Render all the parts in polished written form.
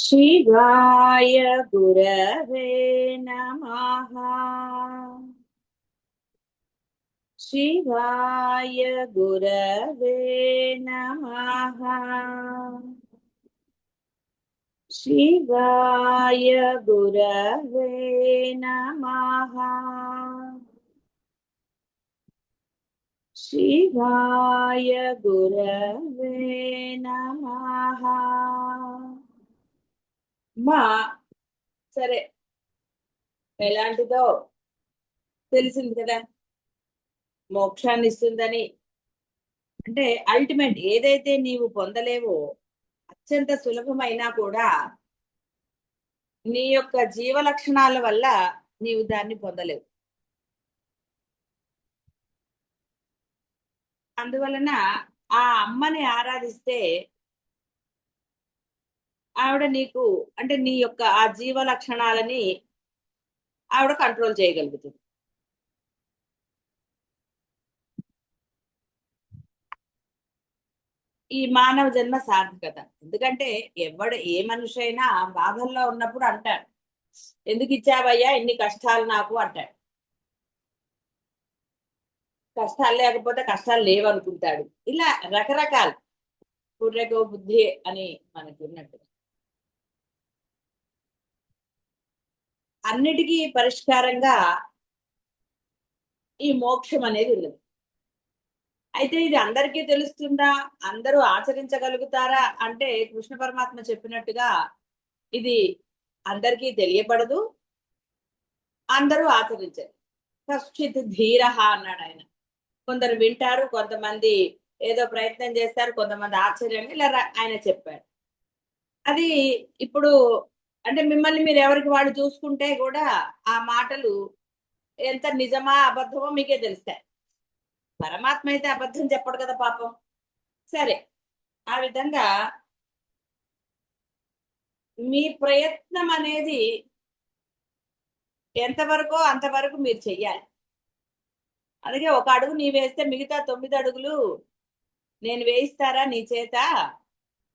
शिवाय गुरवे नमः। शिवाय गुरवे नमः। शिवाय गुरवे नमः। शिवाय गुरवे नमः। మా సరే, ఎలాంటిదో తెలిసింది కదా, మోక్షాన్ని ఇస్తుందని. అంటే అల్టిమేట్ ఏదైతే నీవు పొందలేవో అత్యంత సులభమైనా కూడా నీ యొక్క జీవ లక్షణాల వల్ల నీవు దాన్ని పొందలేవు. అందువలన ఆ అమ్మని ఆరాధిస్తే ఆవిడ నీకు, అంటే నీ యొక్క ఆ జీవ లక్షణాలని ఆవిడ కంట్రోల్ చేయగలుగుతుంది. ఈ మానవ జన్మ సార్థకత. ఎందుకంటే ఏ మనిషి అయినా బాధల్లో ఉన్నప్పుడు అంటాడు, ఎందుకు ఇచ్చావయ్యా ఇన్ని కష్టాలు నాకు అంటాడు. కష్టాలు లేకపోతే కష్టాలు లేవనుకుంటాడు. ఇలా రకరకాలు పుర్రెకో బుద్ధి అని మనకి ఉన్నట్టు అన్నిటికీ పరిష్కారంగా ఈ మోక్షం అనేది ఉన్నది. అయితే ఇది అందరికీ తెలుస్తుందా, అందరూ ఆచరించగలుగుతారా అంటే కృష్ణ పరమాత్మ చెప్పినట్టుగా ఇది అందరికీ తెలియబడదు, అందరూ ఆచరించారు. కశ్చిత్ ధీర అన్నాడు ఆయన. కొందరు వింటారు, కొంతమంది ఏదో ప్రయత్నం చేస్తారు, కొంతమంది ఆశ్చర్యంగా ఇలా ఆయన చెప్పాడు. అది ఇప్పుడు అంటే మిమ్మల్ని మీరు ఎవరికి వాళ్ళు చూసుకుంటే కూడా ఆ మాటలు ఎంత నిజమా అబద్ధమో మీకే తెలుస్తాయి. పరమాత్మ అయితే అబద్ధం చెప్పడు కదా పాపం. సరే, ఆ విధంగా మీ ప్రయత్నం అనేది ఎంతవరకో అంతవరకు మీరు చెయ్యాలి. అందుకే ఒక అడుగు నీ వేస్తే మిగతా 9 అడుగులు నేను వేయిస్తారా నీ చేత,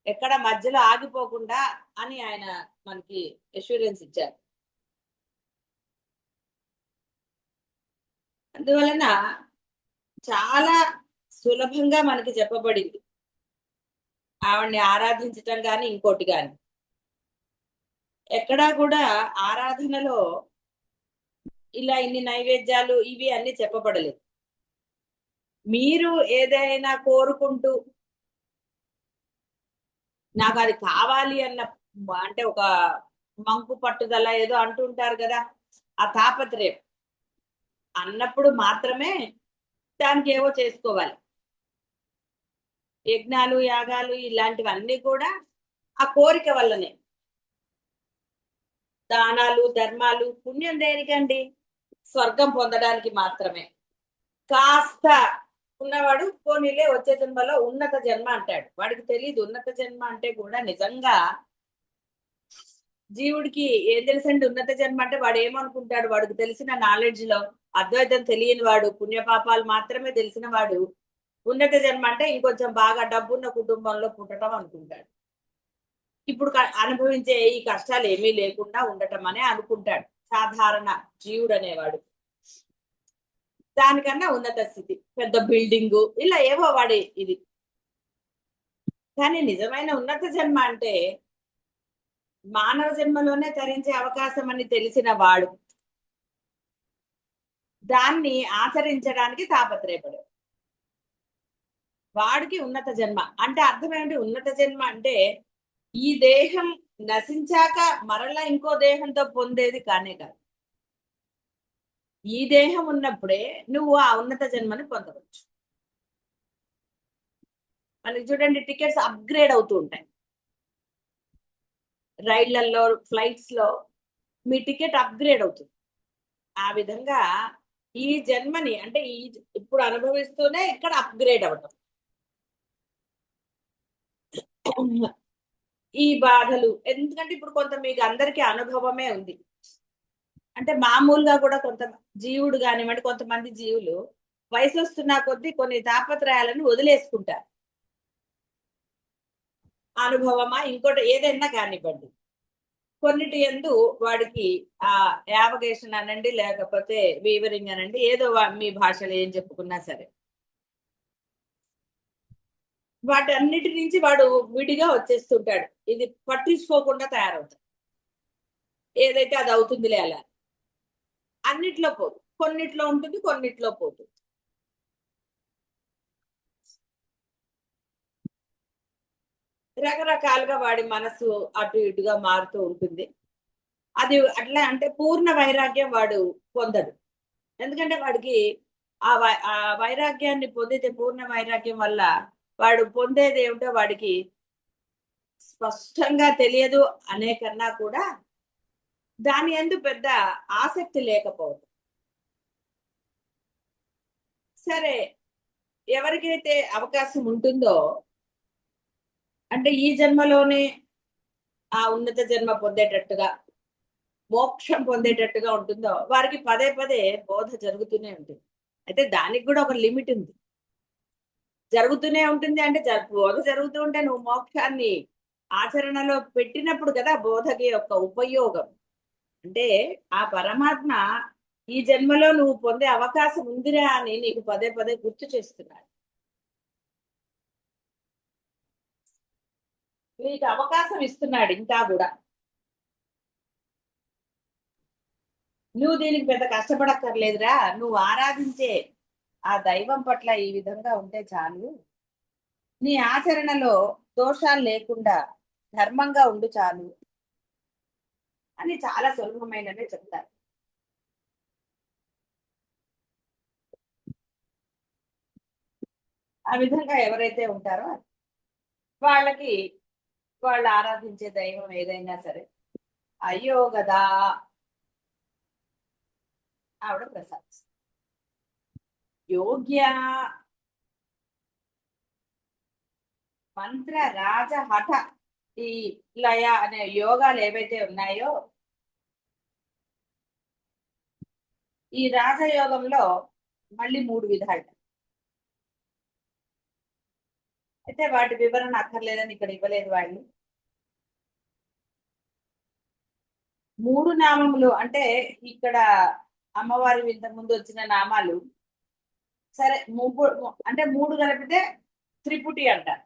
ఎక్కడ మధ్యలో ఆగిపోకుండా అని ఆయన మనకి అష్యూరెన్స్ ఇచ్చారు. అందువలన చాలా సులభంగా మనకి చెప్పబడింది ఆవిడ్ని ఆరాధించటం కానీ ఇంకోటి కానీ. ఎక్కడా కూడా ఆరాధనలో ఇలా ఇన్ని నైవేద్యాలు ఇవి అన్ని చెప్పబడలేదు. మీరు ఏదైనా కోరుకుంటూ నాకు అది కావాలి అన్న, అంటే ఒక మంకు పట్టుదల ఏదో అంటుంటారు కదా, ఆ తాపత్రయం అన్నప్పుడు మాత్రమే దానికి ఏవో చేసుకోవాలి. యజ్ఞాలు యాగాలు ఇలాంటివన్నీ కూడా ఆ కోరిక వల్లనే. దానాలు ధర్మాలు పుణ్యం దేనికండి? స్వర్గం పొందడానికి మాత్రమే. కాస్త ఉన్నవాడు పోనీలే వచ్చే జన్మలో ఉన్నత జన్మ అంటాడు. వాడికి తెలియదు ఉన్నత జన్మ అంటే కూడా నిజంగా జీవుడికి ఏం తెలుసండి ఉన్నత జన్మ అంటే. వాడు ఏమనుకుంటాడు, వాడికి తెలిసిన నాలెడ్జ్ లో అద్వైతం తెలియని వాడు, పుణ్యపాపాలు మాత్రమే తెలిసిన వాడు ఉన్నత జన్మ అంటే ఇంకొంచెం బాగా డబ్బున్న కుటుంబంలో పుట్టడం అనుకుంటాడు. ఇప్పుడు అనుభవించే ఈ కష్టాలు ఏమీ లేకుండా ఉండటం అనే అనుకుంటాడు సాధారణ జీవుడు అనేవాడు. దానికన్నా ఉన్నత స్థితి, పెద్ద బిల్డింగు, ఇలా ఏవో వాడి ఇది. కానీ నిజమైన ఉన్నత జన్మ అంటే మానవ జన్మలోనే తరించే అవకాశం అని తెలిసిన వాడు దాన్ని ఆచరించడానికి తాపత్రయపడు వాడికి ఉన్నత జన్మ అంటే అర్థం ఏంటి? ఉన్నత జన్మ అంటే ఈ దేహం నశించాక మరలా ఇంకో దేహంతో పొందేది కానే కాదు. ఈ దేహం ఉన్నప్పుడే నువ్వు ఆ ఉన్నత జన్మని పొందవచ్చు. మనకి చూడండి, టికెట్స్ అప్గ్రేడ్ అవుతూ ఉంటాయి. రైళ్లలో, ఫ్లైట్స్ లో మీ టికెట్ అప్గ్రేడ్ అవుతుంది. ఆ విధంగా ఈ జన్మని అంటే ఇప్పుడు అనుభవిస్తూనే ఇక్కడ అప్గ్రేడ్ అవ్వటం. ఈ బాధలు ఎందుకంటే ఇప్పుడు కొంత మీకు అందరికీ అనుభవమే ఉంది. అంటే మామూలుగా కూడా కొంత జీవుడు కానివ్వండి, కొంతమంది జీవులు వయసు వస్తున్న కొద్దీ కొన్ని తాపత్రయాలను వదిలేసుకుంటారు. అనుభవమా ఇంకోటి ఏదైనా కానివ్వండి. కొన్నిటి యందు వాడికి ఆ యావగేషన్ అనండి, లేకపోతే వీవరింగ్ అనండి, ఏదో మీ భాషలో ఏం చెప్పుకున్నా సరే, వాటన్నిటి నుంచి వాడు విడిగా వచ్చేస్తుంటాడు. ఇది పట్టించుకోకుండా తయారవుతాడు. ఏదైతే అది అవుతుందిలే అలా. అన్నిట్లో పోదు, కొన్నిట్లో ఉంటుంది, కొన్నిట్లో పోతుంది. రకరకాలుగా వాడి మనసు అటు ఇటుగా మారుతూ ఉంటుంది. అది అట్లా అంటే పూర్ణ వైరాగ్యం వాడు పొందడు. ఎందుకంటే వాడికి ఆ వైరాగ్యాన్ని పొందితే, పూర్ణ వైరాగ్యం వల్ల వాడు పొందేది ఏమిటో వాడికి స్పష్టంగా తెలియదు అనే కన్నా కూడా దాని యందు పెద్ద ఆసక్తి లేకపోవడం. సరే, ఎవరికైతే అవకాశం ఉంటుందో, అంటే ఈ జన్మలోనే ఆ ఉన్నత జన్మ పొందేటట్టుగా, మోక్షం పొందేటట్టుగా ఉంటుందో, వారికి పదే పదే బోధ జరుగుతూనే ఉంటుంది. అయితే దానికి కూడా ఒక లిమిట్ ఉంది. జరుగుతూనే ఉంటుంది అంటే బోధ జరుగుతూ ఉంటే నువ్వు మోక్షాన్ని ఆచరణలో పెట్టినప్పుడు కదా బోధకి యొక్క ఉపయోగం. అంటే ఆ పరమాత్మ ఈ జన్మలో నువ్వు పొందే అవకాశం ఉందిరా అని నీకు పదే పదే గుర్తు చేస్తున్నాడు. నీకు అవకాశం ఇస్తున్నాడు ఇంకా కూడా. నువ్వు దీనికి పెద్ద కష్టపడక్కర్లేదురా, నువ్వు ఆరాధించే ఆ దైవం పట్ల ఈ విధంగా ఉంటే చాలు, నీ ఆచరణలో దోషాలు లేకుండా ధర్మంగా ఉండు చాలు అని చాలా సులభమైనవే చెప్తారు. ఆ విధంగా ఎవరైతే ఉంటారో వాళ్ళకి వాళ్ళు ఆరాధించే దైవం ఏదైనా సరే అయ్యో గదా ఆవిడ ప్రసాదిస్తుంది. యోగ్య మంత్ర రాజ హఠ ఈ లయ అనే యోగాలు ఏవైతే ఉన్నాయో, ఈ రాజయోగంలో మళ్ళీ 3 విధాలు. అయితే వాటి వివరణ అక్కర్లేదని ఇక్కడ ఇవ్వలేదు వాళ్ళు. 3 నామములు అంటే ఇక్కడ అమ్మవారి ఇంతకు ముందు వచ్చిన నామాలు సరే, అంటే 3 కలిపితే త్రిపుటి అంటారు.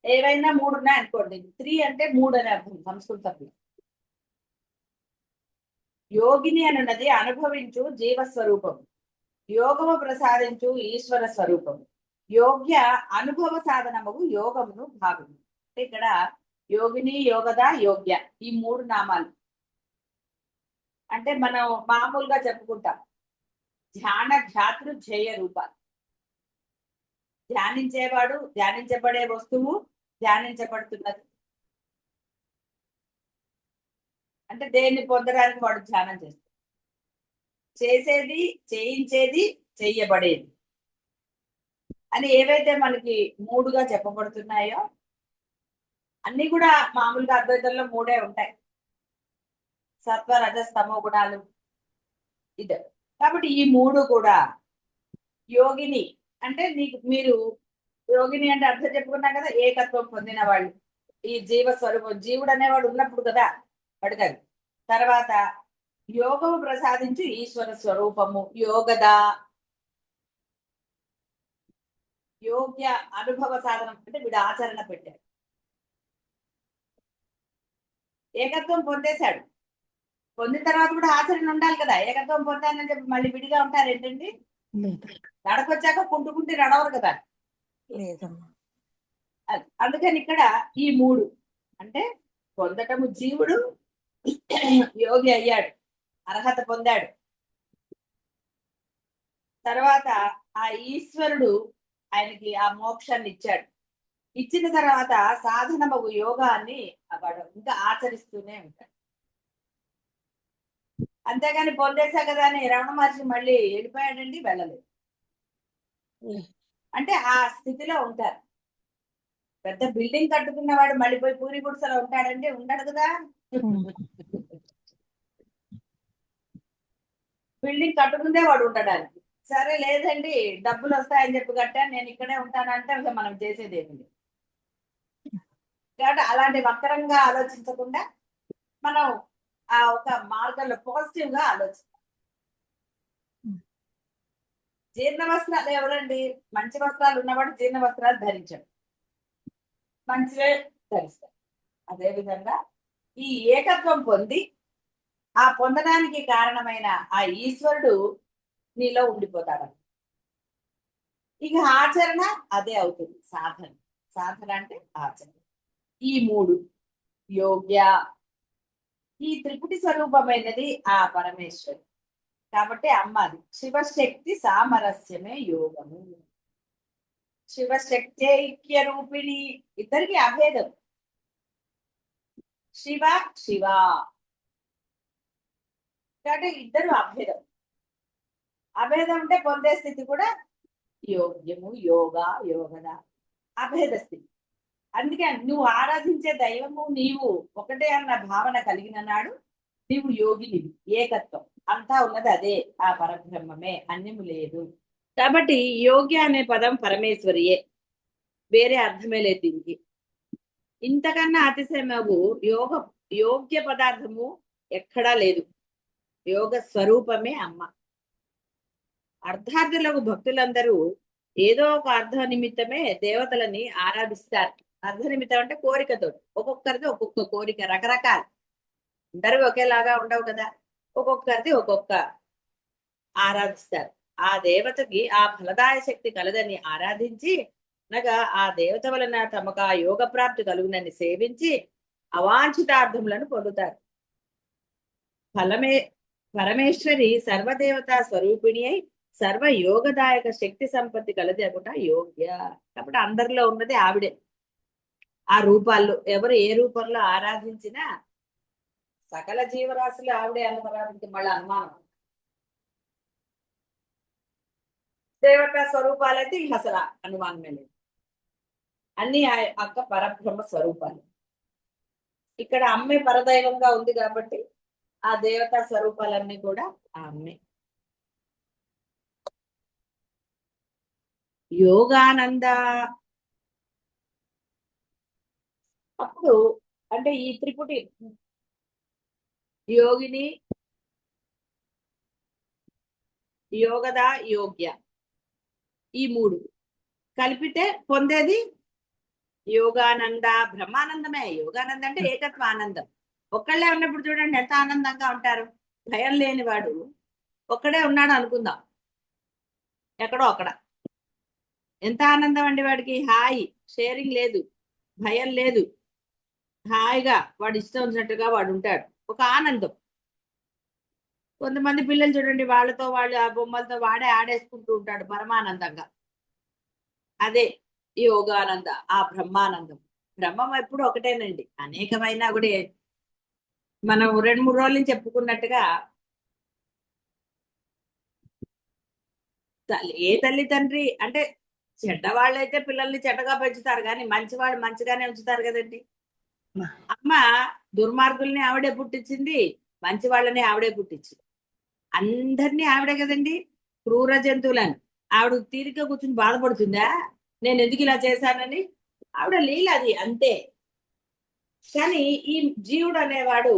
ఏవైనా 3 ఉన్నాయి అనుకోండి, 3 అంటే 3 అని అర్థం సంస్కృతంలో. యోగిని అనున్నది అనుభవించు జీవస్వరూపం, యోగము ప్రసాదించు ఈశ్వర స్వరూపం, యోగ్య అనుభవ సాధనము యోగమును భాగము. ఇక్కడ యోగిని, యోగద, యోగ్య ఈ 3 నామాలు. అంటే మనం మామూలుగా చెప్పుకుంటాం ధ్యాన ధ్యాతృ ధ్యేయ రూపాలు. ధ్యానించేవాడు, ధ్యానించబడే వస్తువు, ధ్యానించబడుతున్నది. అంటే దేన్ని పొందడానికి వాడు ధ్యానం చేస్తాడు. చేసేది, చేయించేది, చెయ్యబడేది అని ఏవైతే మనకి 3గా చెప్పబడుతున్నాయో అన్ని కూడా మామూలుగా అద్వైతంలో 3 ఉంటాయి, సత్వ రజస్తమో గుణాలు ఇది. కాబట్టి ఈ 3 కూడా యోగిని అంటే మీరు యోగిని అంటే అర్థం చెప్పుకున్నాం కదా, ఏకత్వం పొందిన వాళ్ళు, ఈ జీవ స్వరూపం, జీవుడు అనేవాడు ఉన్నప్పుడు కదా అడగాలి. తర్వాత యోగము ప్రసాదించి ఈశ్వర స్వరూపము యోగద, యోగ్య అనుభవ సాధనం అంటే వీడు ఆచరణ పెట్టాడు. ఏకత్వం పొందేశాడు, పొందిన తర్వాత కూడా ఆచరణ ఉండాలి కదా. ఏకత్వం పొందానని చెప్పి మళ్ళీ విడిగా ఉంటారు ఏంటండి? నడకొచ్చాక కుంటుకుంటే నడవరు కదా. అందుకని ఇక్కడ ఈ 3 అంటే పొందటము జీవుడు యోగి అయ్యాడు, అర్హత పొందాడు. తర్వాత ఆ ఈశ్వరుడు ఆయనకి ఆ మోక్షాన్ని ఇచ్చాడు. ఇచ్చిన తర్వాత సాధనము యోగాన్ని వాడు ఇంకా ఆచరిస్తూనే ఉంటాడు. అంతేగాని పొందేశా కదా అని రమణ మహర్షి మళ్ళీ వెళ్ళిపోయాడండి, వెళ్ళలేదు. అంటే ఆ స్థితిలో ఉంటారు. పెద్ద బిల్డింగ్ కట్టుకున్నవాడు మళ్ళీ పోయి పూరి గుడిసెలో ఉంటాడండి, ఉండడు కదా. బిల్డింగ్ కట్టుకుందే వాడు ఉండడానికి. సరే లేదండి డబ్బులు వస్తాయని చెప్పి కట్టాను, నేను ఇక్కడే ఉంటానంటే అసలు మనం చేసేది ఏమిటి. కాబట్టి అలాంటి వక్రంగా ఆలోచించకుండా మనం ఆ ఒక మార్గంలో పాజిటివ్ గా ఆలోచిస్తాం. జీర్ణ వస్త్రాలు ఎవరండి? మంచి వస్త్రాలు ఉన్నవాడు జీర్ణ వస్త్రాలు ధరించడు, మంచివే ధరిస్తాడు. అదే విధంగా ఈ ఏకత్వం పొంది ఆ పొందడానికి కారణమైన ఆ ఈశ్వరుడు నీలో ఉండిపోతాడు. ఇక ఆచరణ అదే అవుతుంది సాధన. సాధన అంటే ఆచరణ. ఈ మూడు యోగ్య, ఈ త్రిపుటి స్వరూపమైనది ఆ పరమేశ్వరుడు కాబట్టి అమ్మది. శివశక్తి సామరస్యమే యోగము. శివశక్తి ఐక్య రూపిణి, ఇద్దరికి అభేదం. శివ శివ కాబట్టి ఇద్దరు అభేదం. అభేదం అంటే పొందే స్థితి కూడా యోగ్యము, యోగా, యోగద, అభేద స్థితి. అందుకే నువ్వు ఆరాధించే దైవము నీవు ఒకటే అన్న భావన కలిగిన నాడు నీవు యోగిని. ఏకత్వం అంతా ఉన్నది అదే, ఆ పరబ్రహ్మమే, అన్యము లేదు. కాబట్టి యోగ్య అనే పదం పరమేశ్వరియే, వేరే అర్థమే లేదు దీనికి. ఇంతకన్నా అతిశయమగు యోగ యోగ్య పదార్థము ఎక్కడా లేదు. యోగ స్వరూపమే అమ్మ. అర్ధార్థులకు భక్తులందరూ ఏదో ఒక అర్ధ నిమిత్తమే దేవతలని ఆరాధిస్తారు. అర్ధ నిమిత్తం అంటే కోరికతో, ఒక్కొక్కరిది ఒక్కొక్క కోరిక, రకరకాలు. అందరూ ఒకేలాగా ఉండవు కదా, ఒక్కొక్కరిది ఒక్కొక్క ఆరాధిస్తారు. ఆ దేవతకి ఆ ఫలదాయ శక్తి కలదని ఆరాధించి, అనగా ఆ దేవత వలన తమకు ఆ యోగ ప్రాప్తి కలుగునని సేవించి అవాంఛితార్థములను పొందుతారు. ఫలమే పరమేశ్వరి సర్వదేవతా స్వరూపిణి అయి సర్వ యోగదాయక శక్తి సంపత్తి కలది అనుట యోగ్య. కాబట్టి అందరిలో ఉన్నది ఆవిడే. ఆ రూపాల్లో ఎవరు ఏ రూపంలో ఆరాధించినా సకల జీవరాశులు ఆవిడే అన్నది మళ్ళీ అనుమానం. దేవతా స్వరూపాలైతే అసలు అనుమానమే లేదు. అన్ని అక్క పరబ్రహ్మ స్వరూపాలు. ఇక్కడ అమ్మే పరదైవంగా ఉంది కాబట్టి ఆ దేవతా స్వరూపాలన్నీ కూడా ఆ అమ్మే. యోగానంద అప్పుడు అంటే ఈ త్రిపుటి యోగిని, యోగద, యోగ్య, ఈ మూడు కలిపితే పొందేది యోగానంద. బ్రహ్మానందమే. యోగానంద అంటే ఏకత్వ ఆనందం. ఒక్కళ్ళే ఉన్నప్పుడు చూడండి ఎంత ఆనందంగా ఉంటారు. భయం లేని వాడు ఒక్కడే ఉన్నాడు అనుకుందాం, ఎక్కడో అక్కడ ఎంత ఆనందం అండి వాడికి. హాయి, షేరింగ్ లేదు, భయం లేదు, హాయిగా వాడు ఇష్టం వచ్చినట్టుగా వాడు ఉంటాడు. ఒక ఆనందం. కొంతమంది పిల్లలు చూడండి, వాళ్ళతో వాళ్ళు ఆ బొమ్మలతో వాడే ఆడేసుకుంటూ ఉంటాడు పరమానందంగా. అదే యోగానంద, ఆ బ్రహ్మానందం. బ్రహ్మం ఎప్పుడు ఒకటేనండి, అనేకమైనా కూడా మనం 2-3 రోజుల నుంచి చెప్పుకున్నట్టుగా ఏ తల్లి తండ్రి అంటే చెడ్డవాళ్ళైతే పిల్లల్ని చెడ్డగా పెంచుతారు, కానీ మంచివాళ్ళు మంచిగానే ఉంచుతారు కదండి. అమ్మ దుర్మార్గుల్ని ఆవిడే పుట్టించింది, మంచి వాళ్ళని ఆవిడే పుట్టించింది. అందరినీ ఆవిడే కదండి. క్రూర జంతువులను ఆవిడ తీరిక కూర్చుని బాధపడుతుందా నేను ఎందుకు ఇలా చేశానని? ఆవిడ లీల అది, అంతే. కానీ ఈ జీవుడు అనేవాడు,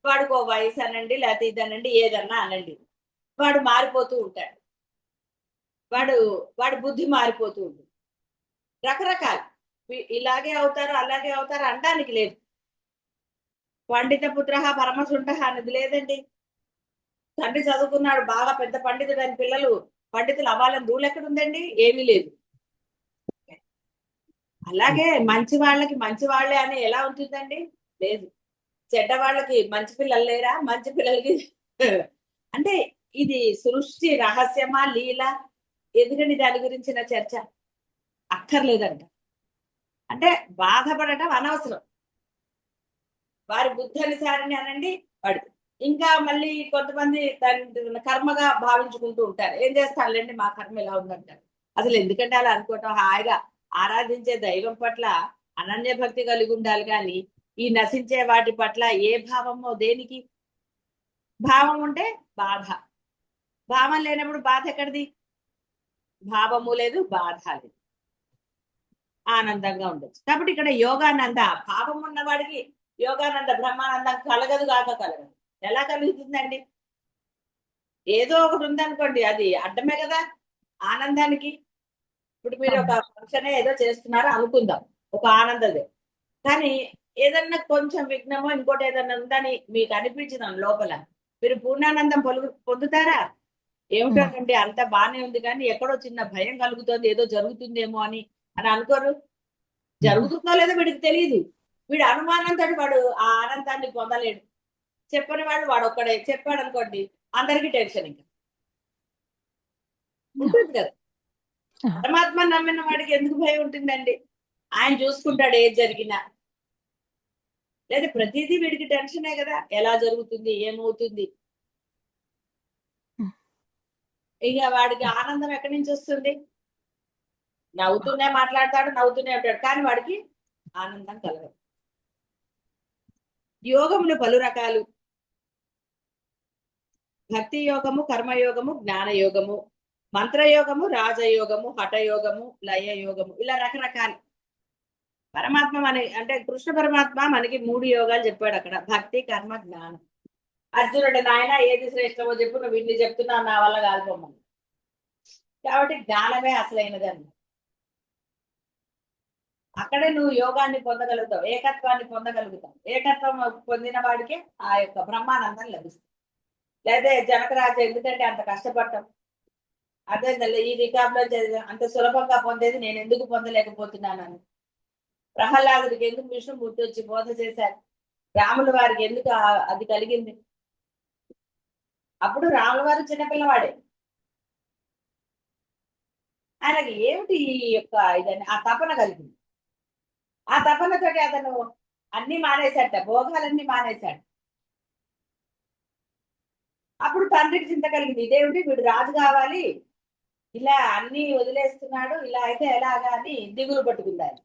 వాడికి వయసు అనండి, లేకపోతే ఇదనండి, ఏదన్నా అనండి, వాడు మారిపోతూ ఉంటాడు. వాడి బుద్ధి మారిపోతూ ఉంటుంది. రకరకాల ఇలాగే అవుతారు అలాగే అవుతారు అనడానికి లేదు. పండిత పుత్ర పరమసుంఠ అనేది లేదండి. తండ్రి చదువుకున్నాడు, బాగా పెద్ద పండితుడు అని పిల్లలు పండితులు అవ్వాలని రూల్ ఎక్కడుందండి? ఏమీ లేదు. అలాగే మంచి వాళ్ళకి మంచి వాళ్ళే అని ఎలా ఉంటుందండి? లేదు. చెడ్డ వాళ్ళకి మంచి పిల్లలు లేరా? మంచి పిల్లలకి అంటే ఇది సృష్టి రహస్యమా లీల? ఎందుకండి దాని గురించిన చర్చ అక్కర్లేదంట. అంటే బాధపడటం అనవసరం. వారి బుద్ధి అనుసారని అనండి వాడు. ఇంకా మళ్ళీ కొంతమంది దాన్ని కర్మగా భావించుకుంటూ ఉంటారు. ఏం చేస్తారులేండి, మా కర్మ ఇలా ఉందంటారు. అసలు ఎందుకంటే అలా అనుకోవటం? హాయిగా ఆరాధించే దైవం పట్ల అనన్య భక్తి కలిగి ఉండాలి, కానీ ఈ నశించే వాటి పట్ల ఏ భావమో దేనికి? భావం ఉంటే బాధ, భావం లేనప్పుడు బాధ ఎక్కడిది? భావము లేదు, బాధ లేదు, ఆనందంగా ఉండొచ్చు. కాబట్టి ఇక్కడ యోగానంద భావం ఉన్నవాడికి యోగానంద బ్రహ్మానందం కలగదు కాక కలగదు. ఎలా కలుగుతుందండి? ఏదో ఒకటి ఉందనుకోండి, అది అడ్డమే కదా ఆనందానికి. ఇప్పుడు మీరు ఒక ఫంక్షన్ ఏదో చేస్తున్నారు అనుకుందాం, ఒక ఆనందదే. కానీ ఏదన్నా కొంచెం విఘ్నమో ఇంకోటి ఏదన్నా ఉందని మీకు అనిపించిన లోపల, మీరు పూర్ణానందం పొందుతారా? ఏమిటోనండి అంత బానే ఉంది కానీ ఎక్కడో చిన్న భయం కలుగుతుంది, ఏదో జరుగుతుందేమో అని అని అనుకోరు. జరుగుతుందో లేదో వీడికి తెలియదు. వీడు అనుమానంతో వాడు ఆ ఆనందాన్ని పొందలేడు. చెప్పని వాడు ఒక్కడే చెప్పాడు అనుకోండి, అందరికీ టెన్షన్ ఇంకా ఉంటుంది కదా. పరమాత్మ నమ్మిన వాడికి ఎందుకు భయం ఉంటుందండి? ఆయన చూసుకుంటాడు ఏది జరిగినా. లేదా ప్రతిదీ వీడికి టెన్షనే కదా, ఎలా జరుగుతుంది, ఏమవుతుంది. ఇక వాడికి ఆనందం ఎక్కడి నుంచి వస్తుంది? నవ్వుతూనే మాట్లాడతాడు, నవ్వుతూనే ఉంటాడు, కానీ వాడికి ఆనందం కలగదు. యోగములు పలు రకాలు. భక్తి యోగము, కర్మయోగము, జ్ఞాన యోగము, మంత్రయోగము, రాజయోగము, హఠయోగము, లయ యోగము, ఇలా రకరకాలు. పరమాత్మ అంటే కృష్ణ పరమాత్మ మనకి 3 యోగాలు చెప్పాడు అక్కడ: భక్తి, కర్మ, జ్ఞానం. అర్జునుడు, నాయన ఏది శ్రేష్టమో చెప్పు, నువ్వు ఇన్ని చెప్తున్నావు, నా వల్ల కాల్పోమని. కాబట్టి జ్ఞానమే అసలైనది అన్న. అక్కడే నువ్వు యోగాన్ని పొందగలుగుతావు, ఏకత్వాన్ని పొందగలుగుతావు. ఏకత్వం పొందిన వాడికే ఆ యొక్క బ్రహ్మానందం లభిస్తుంది. లేదా జనకరాజు ఎందుకంటే అంత కష్టపడటం, అదే ఈ రికార్డులో అంత సులభంగా పొందేది నేను ఎందుకు పొందలేకపోతున్నానని. ప్రహ్లాదుడికి ఎందుకు విష్ణుమూర్తి వచ్చి బోధ చేశారు? రాముల వారికి ఎందుకు అది కలిగింది? అప్పుడు రాముల వారు చిన్నపిల్లవాడే. ఆయనకి ఏమిటి ఈ యొక్క ఇదని ఆ తపన కలిగింది. ఆ తపనతోటి అతను అన్ని మానేశాట, భోగాలన్నీ మానేశాడు. అప్పుడు తండ్రికి చింత కలిగింది, ఇదేమిటి వీడు రాజు కావాలి, ఇలా అన్ని వదిలేస్తున్నాడు, ఇలా అయితే ఎలాగా అని దిగులు పట్టుకుందారు.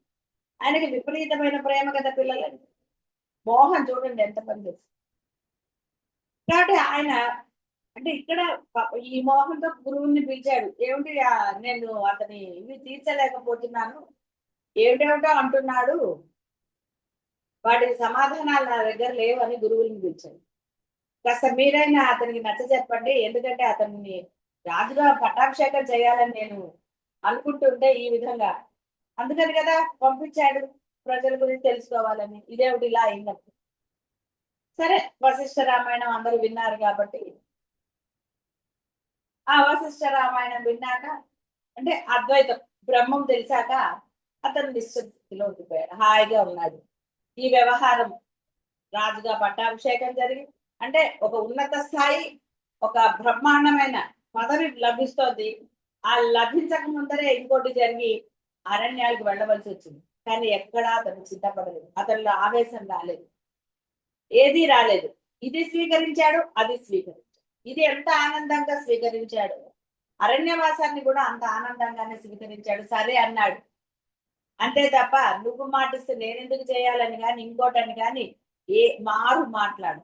ఆయనకి విపరీతమైన ప్రేమ కదా పిల్లలని. మోహన్ చూడండి ఎంత పని చేస్తుంది. కాబట్టి ఆయన అంటే ఇక్కడ ఈ మోహంతో గురువుని పిలిచాడు. ఏమిటి నేను అతని ఇవి తీర్చలేకపోతున్నాను, ఏమిటేమిటో అంటున్నాడు, వాటికి సమాధానాలు నా దగ్గర లేవు అని గురువుని పిలిచాడు. కాస్త మీరైనా అతనికి నచ్చ చెప్పండి, ఎందుకంటే అతన్ని రాజుగా పట్టాభిషేకం చేయాలని నేను అనుకుంటుంటే ఈ విధంగా, అందుకని కదా పంపించాడు, ప్రజల గురించి తెలుసుకోవాలని. ఇదేమిటి ఇలా అయిందప్పుడు. సరే, వశిష్ఠ రామాయణం అందరూ విన్నారు కాబట్టి, ఆ వశిష్ఠ రామాయణం విన్నాక అంటే అద్వైతం బ్రహ్మం తెలిసాక అతను నిశ్చితిలో ఉండిపోయాడు, హాయిగా ఉన్నాడు. ఈ వ్యవహారం రాజుగా పట్టాభిషేకం జరిగి అంటే ఒక ఉన్నత స్థాయి, ఒక బ్రహ్మాండమైన పదవి లభిస్తోంది. ఆ లభించక ముందరే ఇంకోటి జరిగి అరణ్యాలకు వెళ్ళవలసి వచ్చింది. కానీ ఎక్కడా అతను సిద్ధపడలేదు, అతనిలో ఆవేశం రాలేదు, ఏదీ రాలేదు. ఇది స్వీకరించాడు, అది స్వీకరించాడు. ఇది ఎంత ఆనందంగా స్వీకరించాడు, అరణ్యవాసాన్ని కూడా అంత ఆనందంగానే స్వీకరించాడు. సరే అన్నాడు అంతే తప్ప నువ్వు మాటిస్తే నేనెందుకు చేయాలని కానీ ఇంకోటని కానీ ఏ మారు మాట్లాడు.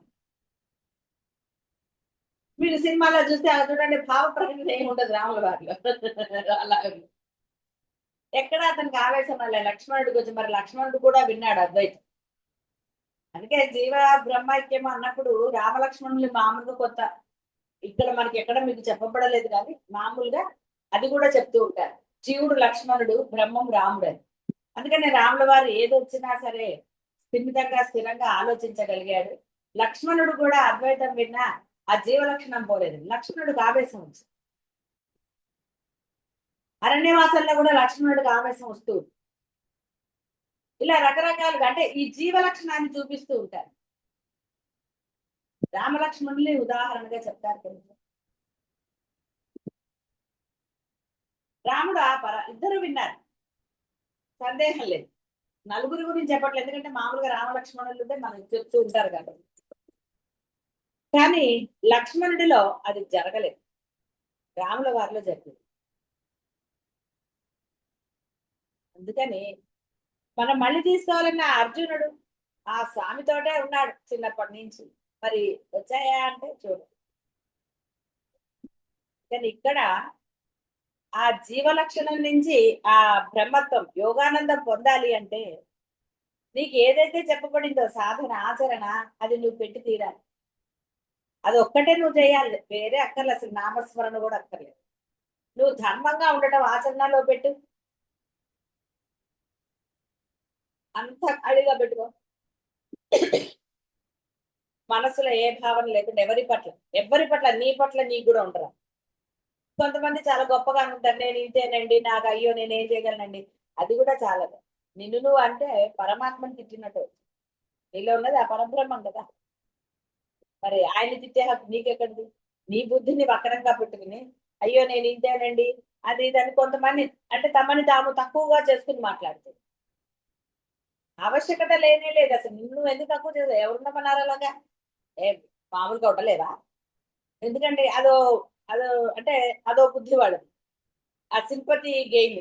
మీరు సినిమాలో చూస్తే చూడండి, భావ ప్రకటన ఏమి ఉండదు రాముల వారిలో. అలా ఎక్కడ అతనికి ఆవేశం వల్ల లక్ష్మణుడికి వచ్చి, మరి లక్ష్మణుడు కూడా విన్నాడు అద్వైతం. అందుకే జీవ బ్రహ్మైక్యం అన్నప్పుడు రామలక్ష్మణులు మామూలుగా కొత్త, ఇక్కడ మనకి ఎక్కడ మీకు చెప్పబడలేదు కానీ మామూలుగా అది కూడా చెప్తూ ఉంటారు. జీవుడు లక్ష్మణుడు, బ్రహ్మం రాముడు అని. అందుకని రాముల వారు ఏది వచ్చినా సరే స్థిమితంగా స్థిరంగా ఆలోచించగలిగాడు. లక్ష్మణుడు కూడా అద్వైతం విన్నా ఆ జీవ లక్షణం పోలేదు, లక్ష్మణుడికి ఆవేశం వచ్చింది. అరణ్యవాసంలో కూడా లక్ష్మణుడికి ఆవేశం వస్తూ, ఇలా రకరకాలుగా అంటే ఈ జీవ లక్షణాన్ని చూపిస్తూ ఉంటారు. రామలక్ష్మణుల్ని ఉదాహరణగా చెప్తారు కొంచెం. రాముడు ఇద్దరు విన్నారు, సందేహం లేదు. నలుగురి గురించి చెప్పట్లేదు, ఎందుకంటే మామూలుగా రామలక్ష్మణులు మనకు చెప్తూ ఉంటారు కాబట్టి. కానీ లక్ష్మణుడిలో అది జరగలేదు, రాముల వారిలో జరిగింది. అందుకని మనం మళ్ళీ తీసుకోవాలన్న అర్జునుడు ఆ స్వామితోటే ఉన్నాడు చిన్నప్పటి నుంచి, మరి వచ్చాయా అంటే చూడు. కానీ ఇక్కడ ఆ జీవ లక్షణం నుంచి ఆ బ్రహ్మత్వం యోగానందం పొందాలి అంటే నీకు ఏదైతే చెప్పబడిందో సాధన ఆచరణ అది నువ్వు పెట్టి తీరాలి. అది ఒక్కటే నువ్వు చేయాలి, వేరే అక్కర్లేదు, అసలు నామస్మరణ కూడా అక్కర్లేదు. నువ్వు ధర్మంగా ఉండటం ఆచరణలో పెట్టు, అంత అడిగా పెట్టుకో. మనసులో ఏ భావన లేకుండా ఎవరి పట్ల నీ పట్ల నీకు కూడా ఉండరా. కొంతమంది చాలా గొప్పగా ఉంటారు, నేను ఇంతేనండి, నాకు అయ్యో నేనేం చేయగలనండి. అది కూడా చాలదు. నిన్ను నువ్వు అంటే పరమాత్మని తిట్టినట్టు, నీలో ఉన్నది ఆ పరబ్రహ్మం కదా. మరి ఆయన తిట్టే హక్కు నీకెక్కడిది? నీ బుద్ధిని వక్రంగా పెట్టుకుని అయ్యో నేను ఇంతేనండి అది ఇది కొంతమంది అంటే తమని తాము తక్కువగా చేసుకుని మాట్లాడుతుంది. ఆవశ్యకత లేనే లేదు అసలు. నిన్ను ఎందుకు తక్కువ చేసావు? ఎవరున్నమన్నారు అలాగా? ఏ మామూలుగా ఉండలేదా? ఎందుకంటే అదో అంటే అదో బుద్ధివాడు, ఆ సింపతి గెయిన్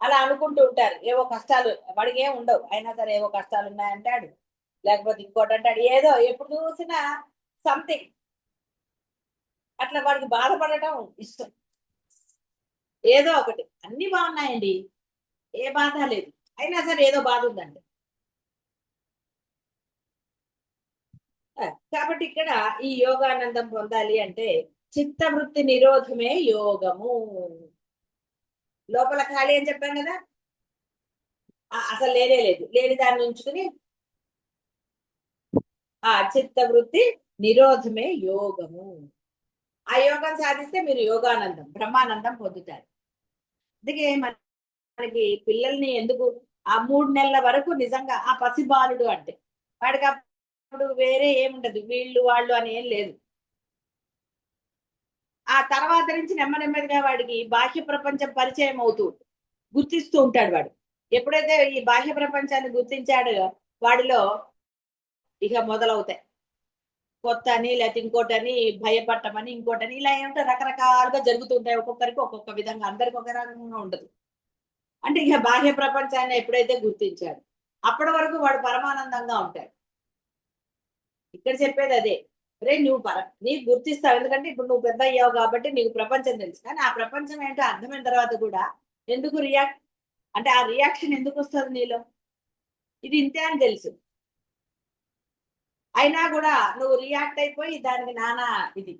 అలా అనుకుంటూ ఉంటారు. ఏవో కష్టాలు వాడికి ఏం ఉండవు, అయినా సరే ఏవో కష్టాలు ఉన్నాయంటాడు, లేకపోతే ఇంకోటి అంటాడు, ఏదో ఎప్పుడు చూసినా సంథింగ్ అట్లా. వాడికి బాధపడటం ఇష్టం, ఏదో ఒకటి. అన్ని బాగున్నాయండి, ఏ బాధ లేదు, అయినా సరే ఏదో బాధ ఉందండి. కాబట్టి ఇక్కడ ఈ యోగానందం పొందాలి అంటే చిత్తవృత్తి నిరోధమే యోగము. లోపల ఖాళీ అని చెప్పాను కదా, అసలు లేనే లేదు, లేని దాన్ని ఉంచుకుని ఆ చిత్తవృత్తి నిరోధమే యోగము. ఆ యోగం సాధిస్తే మీరు యోగానందం బ్రహ్మానందం పొందుతారు. అందుకే మనకి పిల్లల్ని ఎందుకు ఆ 3 నెలల వరకు నిజంగా ఆ పసిబాలుడు అంటే వాడికి అప్పుడు వేరే ఏముండదు, వీళ్ళు వాళ్ళు అని ఏం లేదు. ఆ తర్వాత నుంచి నెమ్మదిగా వాడికి బాహ్య ప్రపంచం పరిచయం అవుతూ గుర్తిస్తూ ఉంటాడు వాడు. ఎప్పుడైతే ఈ బాహ్య ప్రపంచాన్ని గుర్తించాడో వాడిలో ఇక మొదలవుతాయి కొత్త అని, లేకపోతే ఇంకోటని, భయపడటమని, ఇంకోటని, ఇలా ఏమిటో రకరకాలుగా జరుగుతుంటాయి. ఒక్కొక్కరికి ఒక్కొక్క విధంగా, అందరికి ఒక రకంగా ఉండదు. అంటే ఇక బాహ్య ప్రపంచాన్ని ఎప్పుడైతే గుర్తించాడు అప్పటి వరకు వాడు పరమానందంగా ఉంటాడు. ఇక్కడ చెప్పేది అదే. రే నీకు గుర్తిస్తావు, ఎందుకంటే ఇప్పుడు నువ్వు పెద్ద అయ్యావు కాబట్టి నీకు ప్రపంచం తెలుసు. కానీ ఆ ప్రపంచం ఏంటో అర్థమైన తర్వాత కూడా ఎందుకు రియాక్ట్ అంటే ఆ రియాక్షన్ ఎందుకు వస్తుంది నీలో, ఇది ఇంతే అని తెలుసు, అయినా కూడా నువ్వు రియాక్ట్ అయిపోయి దానికి నానా ఇది.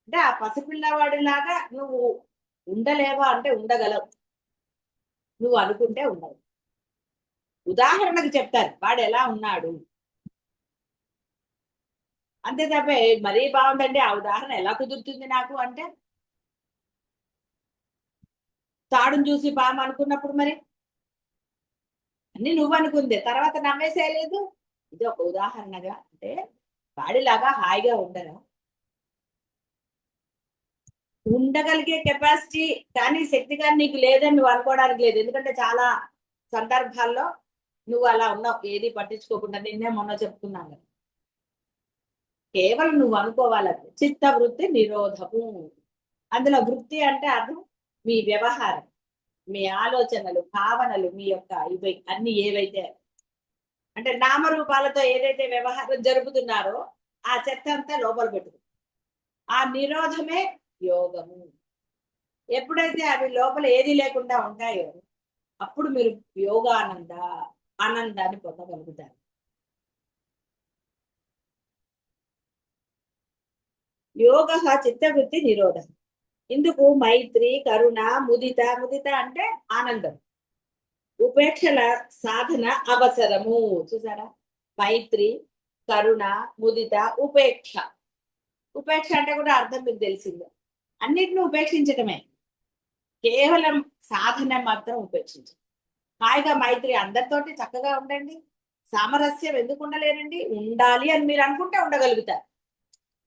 అంటే ఆ పసిపిల్లవాడిలాగా నువ్వు ఉండలేవా అంటే ఉండగలవు, నువ్వు అనుకుంటే ఉండవు. ఉదాహరణకు చెప్తారు వాడు ఎలా ఉన్నాడు అంతే తప్ప మరీ బాగుందండి ఆ ఉదాహరణ ఎలా కుదురుతుంది నాకు అంటే, తాడును చూసి బామ అనుకున్నప్పుడు మరి అన్ని నువ్వు అనుకుందే తర్వాత నమ్మేసేయలేదు. ఇది ఒక ఉదాహరణగా అంటే వాడిలాగా హాయిగా ఉండరా, ఉండగలిగే కెపాసిటీ కానీ శక్తిగా నీకు లేదని నువ్వు అనుకోవడానికి లేదు. ఎందుకంటే చాలా సందర్భాల్లో నువ్వు అలా ఉన్నావు, ఏది పట్టించుకోకుండా. నిన్నే మొన్న చెప్పుకున్నాను కదా, కేవలం నువ్వు అనుకోవాలంటే చిత్త వృత్తి నిరోధము. అందులో వృత్తి అంటే అర్థం మీ వ్యవహారం, మీ ఆలోచనలు, భావనలు, మీ యొక్క ఇవి అన్ని ఏవైతే అంటే నామరూపాలతో ఏదైతే వ్యవహారం జరుపుతున్నారో ఆ చెత్త అంతా లోపల పెట్టుకు, ఆ నిరోధమే యోగము. ఎప్పుడైతే అవి లోపల ఏది లేకుండా ఉంటాయో అప్పుడు మీరు ఆనందాన్ని పొందగలుగుతారు. యోగ చిత్తవృత్తి నిరోధం. ఇందుకు మైత్రి, కరుణ, ముదిత. ముదిత అంటే ఆనందం, ఉపేక్షల సాధన అవసరము. చూసారా, మైత్రి, కరుణ, ముదిత, ఉపేక్ష. ఉపేక్ష అంటే కూడా అర్థం మీకు తెలిసిందే, అన్నిటిని ఉపేక్షించటమే. కేవలం సాధన మాత్రం ఉపేక్షించడం. హాయిగా మైత్రి, అందరితోటి చక్కగా ఉండండి. సామరస్యం ఎందుకు ఉండలేనండి, ఉండాలి అని మీరు అనుకుంటే ఉండగలుగుతారు.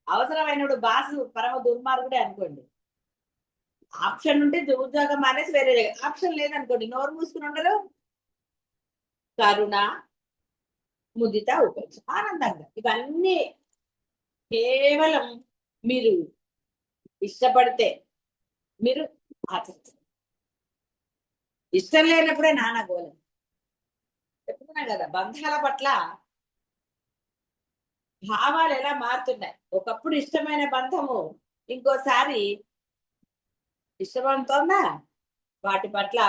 అవసరమైనప్పుడు బాసు పరమ దుర్మార్గుడే అనుకోండి, ఆప్షన్ ఉంటే ఉద్యోగం మానేసి వేరే దగ్గర, ఆప్షన్ లేదనుకోండి నోరు మూసుకుని ఉండరు. కరుణ, ముదిత, ఉపేక్ష, ఆనందంగా ఇవన్నీ కేవలం మీరు ఇష్టపడితే మీరు ఆచరించాలి. ఇష్టం లేనప్పుడే నానా గోలం. చెప్తున్నా కదా, బంధాల పట్ల భావాలు ఎలా మారుతున్నాయి. ఒకప్పుడు ఇష్టమైన బంధము ఇంకోసారి ఇష్టపడుతోందా, వాటి పట్ల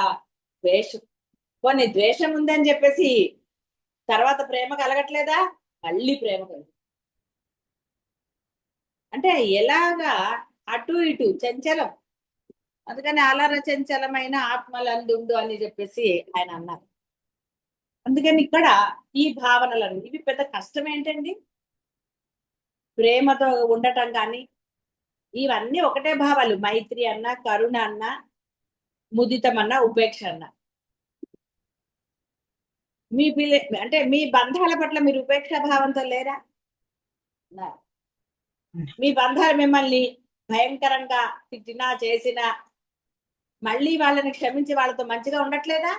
ద్వేషం. కొన్ని ద్వేషం ఉందని చెప్పేసి తర్వాత ప్రేమ కలగట్లేదా? మళ్ళీ ప్రేమ కలుగు. అంటే ఎలాగా అటు ఇటు చంచలం. అందుకని అలర చంచలమైన ఆత్మలందుండు అని చెప్పేసి ఆయన అన్నారు. అందుకని ఇక్కడ ఈ భావనలను, ఇవి పెద్ద కష్టం ఏంటండి? ప్రేమతో ఉండటం కానీ, ఇవన్నీ ఒకటే భావాలు. మైత్రి అన్న, కరుణ అన్న, ముదితం అన్న, ఉపేక్ష అన్న. మీ అంటే మీ బంధాల పట్ల మీరు ఉపేక్ష భావంతో లేరా? మీ బంధాలు మిమ్మల్ని భయంకరంగా తిట్టినా చేసినా మళ్ళీ వాళ్ళని క్షమించి వాళ్ళతో మంచిగా ఉండట్లేదా?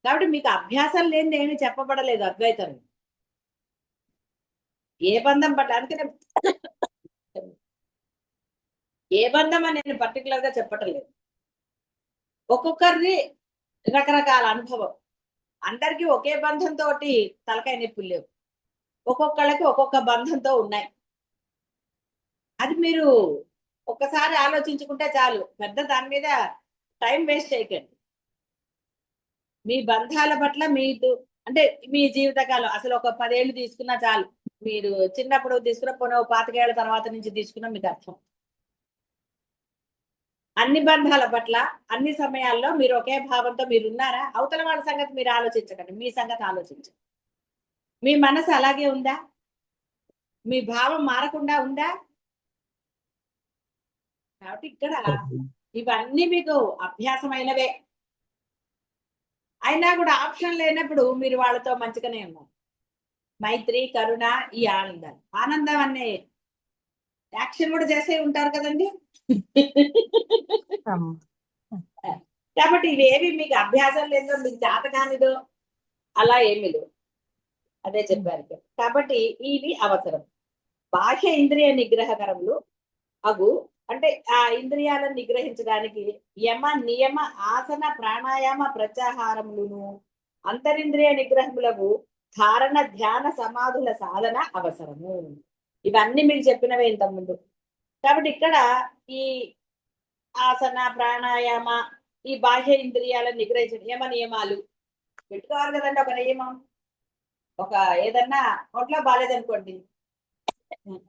కాబట్టి మీకు అభ్యాసం లేనిది ఏమీ చెప్పబడలేదు అద్వైతం. ఏ బంధం పట్ల, అందుకనే ఏ బంధం అని నేను పర్టికులర్ గా చెప్పటం లేదు. ఒక్కొక్కరిది రకరకాల అనుభవం. అందరికీ ఒకే బంధంతో తలకాయ నొప్పులు లేవు. ఒక్కొక్కళ్ళకి ఒక్కొక్క బంధంతో ఉన్నాయి. అది మీరు ఒక్కసారి ఆలోచించుకుంటే చాలు. పెద్ద దాని మీద టైం వేస్ట్ చేయకండి. మీ బంధాల పట్ల మీకు అంటే మీ జీవితకాలం అసలు ఒక 10 ఏళ్ళు తీసుకున్నా చాలు. మీరు చిన్నప్పుడు తీసుకున్న పోనీ 25 ఏళ్ల తర్వాత నుంచి తీసుకున్నా మీకు అర్థం. అన్ని బంధాల పట్ల అన్ని సమయాల్లో మీరు ఒకే భావంతో మీరు ఉన్నారా? అవతల వాళ్ళ సంగతి మీరు ఆలోచించకండి, మీ సంగతి ఆలోచించండి. మీ మనసు అలాగే ఉందా? మీ భావం మారకుండా ఉందా? కాబట్టి ఇక్కడ ఇవన్నీ మీకు అభ్యాసమైనవే. అయినా కూడా ఆప్షన్ లేనప్పుడు మీరు వాళ్ళతో మంచిగానే ఉన్నారు. మైత్రి, కరుణ, ఈ ఆనందం. ఆనందం అనే యాక్షన్ కూడా చేసే ఉంటారు కదండి. కాబట్టి ఇవేవి మీకు అభ్యాసం లేదో, మీకు చేత కానిదో అలా ఏమి లేవు. అదే చెప్పారు. కాబట్టి ఇవి అవసరం. బాహ్య ఇంద్రియ నిగ్రహకరములు అగు అంటే ఆ ఇంద్రియాలను నిగ్రహించడానికి యమ, నియమ, ఆసన, ప్రాణాయామ, ప్రత్యాహారములను అంతరింద్రియ నిగ్రహములకు ధారణ, ధ్యాన, సమాధుల సాధన అవసరము. ఇవన్నీ మీకు చెప్పినవే ఇంతకుముందు. కాబట్టి ఇక్కడ ఈ ఆసన, ప్రాణాయామ, ఈ బాహ్య ఇంద్రియాలను నిగ్రహించడం యమ నియమాలు పెట్టుకోవాలి కదండి. ఒక నియమం, ఒక ఏదన్నా ఒంట్లో బాగాలేదనుకోండి,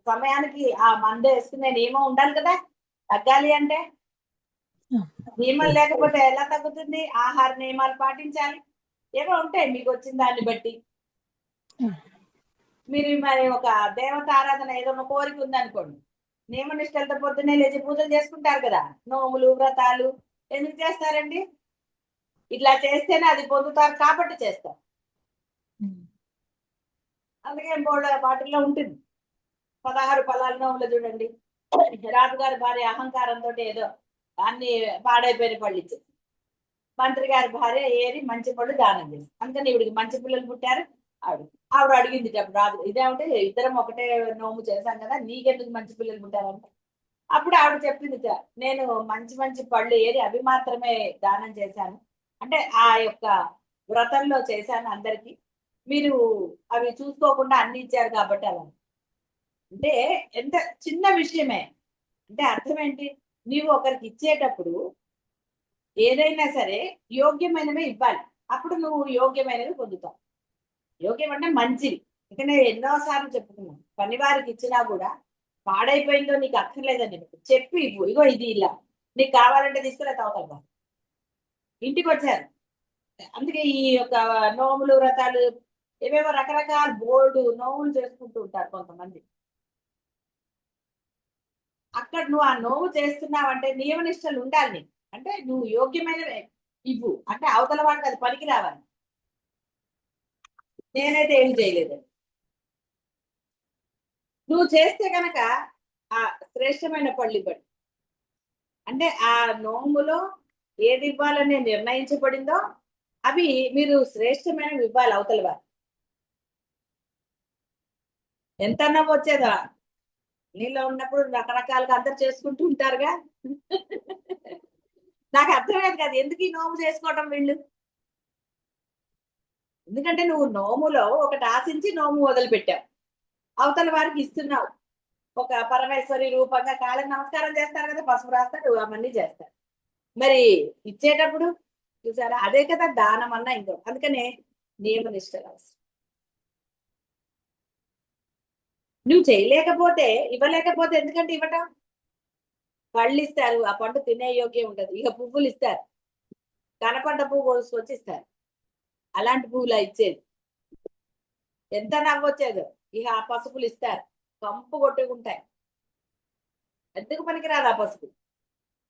సమయానికి ఆ మందు వేసుకునే నియమం ఉండాలి కదా. తగ్గాలి అంటే నియమం లేకపోతే ఎలా తగ్గుతుంది? ఆహార నియమాలు పాటించాలి. ఏవో ఉంటాయి మీకు వచ్చిన దాన్ని బట్టి. మీరు మరి ఒక దేవత ఆరాధన ఏదైనా కోరిక ఉందనుకోండి, నియమనిష్టలతో పొద్దున్నే లేచి పూజలు చేసుకుంటారు కదా. నోములు, వ్రతాలు ఎందుకు చేస్తారండి? ఇట్లా చేస్తేనే అది పొందుతారు కాబట్టి చేస్తారు. అందుకే వాటిల్లో ఉంటుంది. 16 ఫలాల నోములు చూడండి. రాజుగారి భార్య అహంకారంతో ఏదో అన్ని పాడైపోయిన పళ్ళు ఇచ్చింది. మంత్రి గారి భార్య ఏరి మంచి పళ్ళు దానం చేసి, అందుకని ఇవిడికి మంచి పిల్లలు పుట్టారు. ఆవిడ అడిగింది అప్పుడు రాజు, ఇదేమంటే ఇద్దరం ఒకటే నోము చేశాం కదా, నీకెందుకు మంచి పిల్లలు పుట్టారంటే అప్పుడు ఆవిడ చెప్పింది, నేను మంచి మంచి పళ్ళు ఏరి అవి మాత్రమే దానం చేశాను, అంటే ఆ యొక్క వ్రతంలో చేశాను అందరికి, మీరు అవి చూసుకోకుండా అన్ని ఇచ్చారు కాబట్టి అలా. అంటే ఎంత చిన్న విషయమే. అంటే అర్థం ఏంటి? నీవు ఒకరికి ఇచ్చేటప్పుడు ఏదైనా సరే యోగ్యమైనవే ఇవ్వాలి. అప్పుడు నువ్వు యోగ్యమైనవి పొందుతావు. యోగ్యం అంటే మంచిది. ఇక నేను ఎన్నోసార్లు చెప్పుకున్నాను, పని వారికి ఇచ్చినా కూడా పాడైపోయిందో నీకు అక్కర్లేదని చెప్పి ఇవ్వు. ఇగో ఇది ఇలా నీకు కావాలంటే తీసుకురా తాగుతా. ఇంటికి వచ్చారు. అందుకే ఈ యొక్క నోములు, వ్రతాలు ఏవేవో రకరకాల బోర్డు నోములు చేసుకుంటూ ఉంటారు కొంతమంది. అక్కడ నువ్వు ఆ నోవు చేస్తున్నావంటే నియమనిష్టలు ఉండాలి నీకు. అంటే నువ్వు యోగ్యమైనవే ఇవ్వు, అంటే అవతల వాడికి అది పనికి రావాలి. నేనైతే ఏం చేయలేదు. నువ్వు చేస్తే కనుక ఆ శ్రేష్టమైన పళ్ళు ఇవ్వండి. అంటే ఆ నోములో ఏది ఇవ్వాలని నిర్ణయించబడిందో అవి మీరు శ్రేష్టమైనవి ఇవ్వాలి అవతల వారు. ఎంత నవ్వు వచ్చేదా నీలో ఉన్నప్పుడు రకరకాలుగా అందరు చేసుకుంటూ ఉంటారుగా. నాకు అర్థమయ్యేది కాదు ఎందుకు ఈ నోము చేసుకోవటం వీళ్ళు. ఎందుకంటే నువ్వు నోములో ఒకటి ఆశించి నోము వదిలిపెట్టావు, అవతల వారికి ఇస్తున్నావు. ఒక పరమేశ్వరి రూపంగా కాళ్ళకి నమస్కారం చేస్తారు కదా, పసుపు రాస్తారు, అవన్నీ చేస్తారు. మరి ఇచ్చేటప్పుడు చూసారా, అదే కదా దానం అన్నా ఇంకో. అందుకనే నియమనిష్టలు అవసరం. నువ్వు చేయలేకపోతే ఇవ్వలేకపోతే ఎందుకంటే ఇవ్వటం, పళ్ళు ఇస్తారు, ఆ పండు తినే యోగ్యం ఉండదు, ఇక పువ్వులు ఇస్తారు, కనపడ్డ పువ్వు కోసుకొచ్చి ఇస్తారు, అలాంటి పువ్వులా ఇచ్చేది, ఎంత నవ్వొచ్చేదో. ఇక ఆ పసుపులు ఇస్తారు, కంపు కొట్టుకుంటాయి, ఎందుకు పనికిరాదు ఆ పసుపు,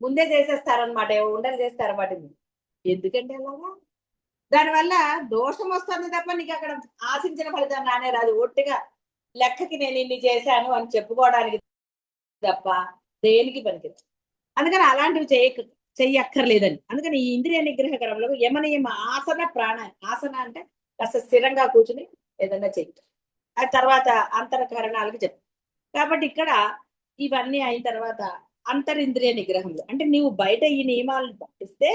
ముందే చేసేస్తారనమాట, ఉండలు చేస్తారు వాటిని. ఎందుకంటే అలాగా, దానివల్ల దోషం వస్తుంది తప్ప నీకు అక్కడ ఆశించిన ఫలితం రానే రాదు. ఒట్టిగా లెక్కకి నేను ఇన్ని చేశాను అని చెప్పుకోవడానికి తప్ప దేనికి పనికిరాదు. అందుకని అలాంటివి చెయ్యక్కర్లేదని. అందుకని ఈ ఇంద్రియ నిగ్రహ క్రమంలో యమనియమ ఆసన ప్రాణ, ఆసన అంటే కాస్త స్థిరంగా కూర్చుని ఏదన్నా చెయ్యి, ఆ తర్వాత అంతరకరణాలకు చెప్పు. కాబట్టి ఇక్కడ ఇవన్నీ అయిన తర్వాత అంతరింద్రియ నిగ్రహంలో అంటే నీవు బయట ఈ నియమాలను పాటిస్తే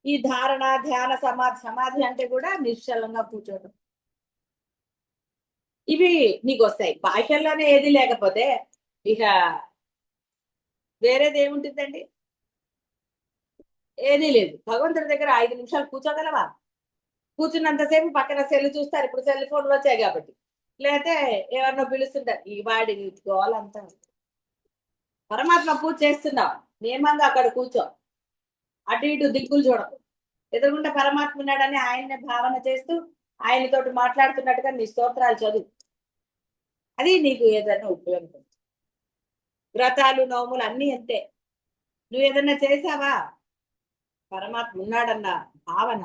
ఈ ధారణ ధ్యాన సమాధి, సమాధి అంటే కూడా నిశ్చలంగా కూర్చోవడం, ఇవి నీకు వస్తాయి. బాహ్యంలోనే ఏది లేకపోతే ఇక వేరేది ఏముంటుందండి, ఏదీ లేదు. భగవంతుడి దగ్గర 5 నిమిషాలు కూర్చోగలవా? కూర్చున్నంతసేపు పక్కన సెల్ చూస్తారు, ఇప్పుడు సెల్ ఫోన్లు వచ్చాయి కాబట్టి, లేకపోతే ఎవరినో పిలుస్తుంటారు, ఈ వాడి గోలంతా. పరమాత్మ పూజ చేస్తున్నావు, నియమంగా అక్కడ కూర్చో, అటు ఇటు దిక్కులు చూడకు, ఎదురుగుండా పరమాత్మ ఉన్నాడని ఆయన్ని భావన చేస్తూ ఆయనతోటి మాట్లాడుతున్నట్టుగా నీ స్తోత్రాలు చదువు, అది నీకు ఏదైనా ఉపయోగపడుతుంది. వ్రతాలు నోములు అన్నీ అంతే, నువ్వు ఏదన్నా చేసావా పరమాత్మ ఉన్నాడన్న భావన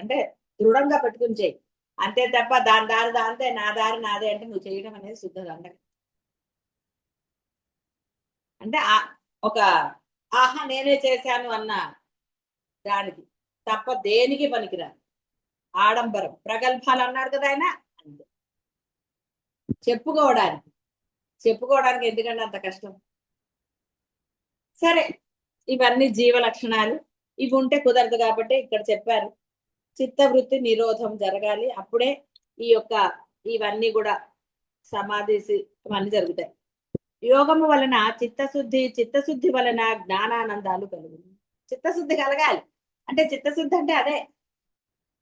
అంటే దృఢంగా పెట్టుకుని చేయి, అంతే తప్ప దాని దారి దాంతే నా దారి నాదే అంటే నువ్వు చేయడం అనేది శుద్ధ దండగ. అంటే ఒక ఆహా నేనే చేశాను అన్న దానికి తప్ప దేనికి పనికిరా, ఆడంబరం ప్రగల్భాలు అన్నాడు కదా ఆయన, అంతే. చెప్పుకోవడానికి, చెప్పుకోవడానికి ఎందుకంటే అంత కష్టం. సరే, ఇవన్నీ జీవ లక్షణాలు, ఇవి ఉంటే కుదరదు కాబట్టి ఇక్కడ చెప్పారు చిత్తవృత్తి నిరోధం జరగాలి, అప్పుడే ఈ యొక్క ఇవన్నీ కూడా సమాధి ఇవన్నీ జరుగుతాయి. యోగము వలన చిత్తశుద్ధి, చిత్తశుద్ధి వలన జ్ఞానానందాలు కలుగు. చిత్తశుద్ధి కలగాలి అంటే, చిత్తశుద్ధి అంటే అదే